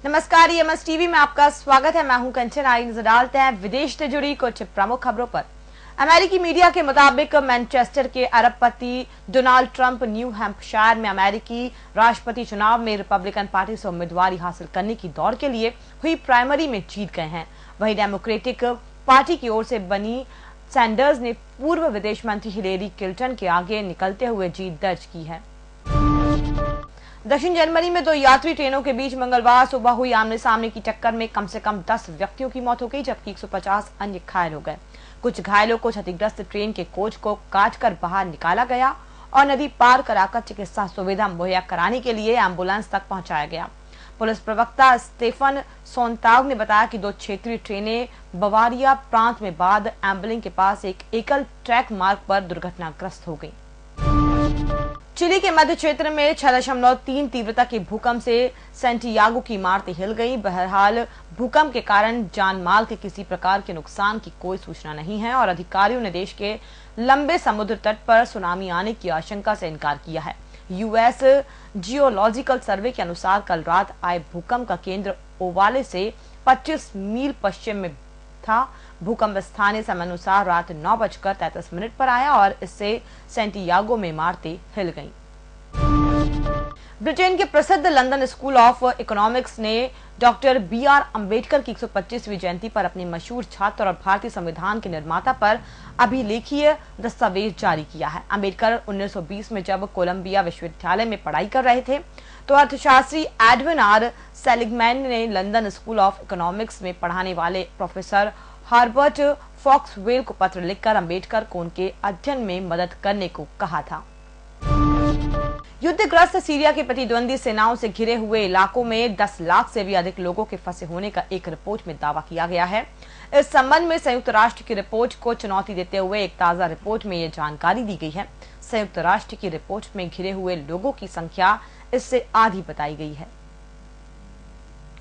नमस्कार, EMS TV में आपका स्वागत है। मैं हूं कंचन। आई नजर डालते हैं विदेश से जुड़ी कुछ प्रमुख खबरों पर। अमेरिकी मीडिया के मुताबिक मैनचेस्टर के अरबपति डोनाल्ड ट्रंप न्यू हैम्पशायर में अमेरिकी राष्ट्रपति चुनाव में रिपब्लिकन पार्टी से उम्मीदवारी हासिल करने की दौड़ के लिए हुई प्राइमरी में जीत गए हैं। वहीं डेमोक्रेटिक पार्टी की ओर से बनी सैंडर्स ने पूर्व विदेश मंत्री हिलेरी क्लिंटन के आगे निकलते हुए जीत दर्ज की है। दक्षिण जर्मनी में दो यात्री ट्रेनों के बीच मंगलवार सुबह हुई आमने सामने की टक्कर में कम से कम 10 व्यक्तियों की मौत हो गई, जबकि 150 अन्य घायल हो गए। कुछ घायलों को क्षतिग्रस्त ट्रेन के कोच को काटकर बाहर निकाला गया और नदी पार कराकर चिकित्सा सुविधा मुहैया कराने के लिए एम्बुलेंस तक पहुंचाया गया। पुलिस प्रवक्ता स्टेफन सोनताग ने बताया कि दो क्षेत्रीय ट्रेनें बवारिया प्रांत में बाद एम्बुलेंस के पास एक एकल ट्रैक मार्ग पर दुर्घटनाग्रस्त हो गई। चिली के मध्य क्षेत्र में 6.3 तीव्रता के भूकंप से सैंटियागो की इमारतें हिल गई। बहरहाल भूकंप के कारण जान माल के किसी प्रकार के नुकसान की कोई सूचना नहीं है और अधिकारियों ने देश के लंबे समुद्र तट पर सुनामी आने की आशंका से इनकार किया है। यूएस जियोलॉजिकल सर्वे के अनुसार कल रात आए भूकंप का केंद्र ओवाले से 25 मील पश्चिम में था। भूकंप स्थानीय समय अनुसार रात 9:33 पर आया और इससे सैंटियागो में इमारतें हिल गईं। ब्रिटेन के प्रसिद्ध लंदन स्कूल ऑफ इकोनॉमिक्स ने डॉक्टर BR अम्बेडकर की 125वीं जयंती पर अपने मशहूर छात्र और भारतीय संविधान के निर्माता पर अभिलेखीय दस्तावेज जारी किया है। अम्बेडकर 1920 में जब कोलंबिया विश्वविद्यालय में पढ़ाई कर रहे थे तो अर्थशास्त्री एडविन R सेलिगमैन ने लंदन स्कूल ऑफ इकोनॉमिक्स में पढ़ाने वाले प्रोफेसर हर्बर्ट फॉक्सवेल को पत्र लिखकर अम्बेडकर को उनके अध्ययन में मदद करने को कहा था। युद्धग्रस्त सीरिया के प्रतिद्वंदी सेनाओं से घिरे हुए इलाकों में 10 लाख से भी अधिक लोगों के फंसे होने का एक रिपोर्ट में दावा किया गया है। इस संबंध में संयुक्त राष्ट्र की रिपोर्ट को चुनौती देते हुए एक ताजा रिपोर्ट में ये जानकारी दी गई है। संयुक्त राष्ट्र की रिपोर्ट में घिरे हुए लोगों की संख्या इससे आधी बताई गई है।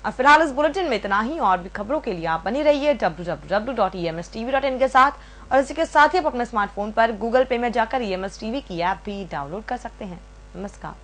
और फिलहाल इस बुलेटिन में इतना ही। और भी खबरों के लिए आप बने रहिए www.emstv.in के साथ। और इसी के साथ ही आप अपने स्मार्टफोन पर गूगल पे में जाकर EMS टीवी की ऐप भी डाउनलोड कर सकते हैं। नमस्कार।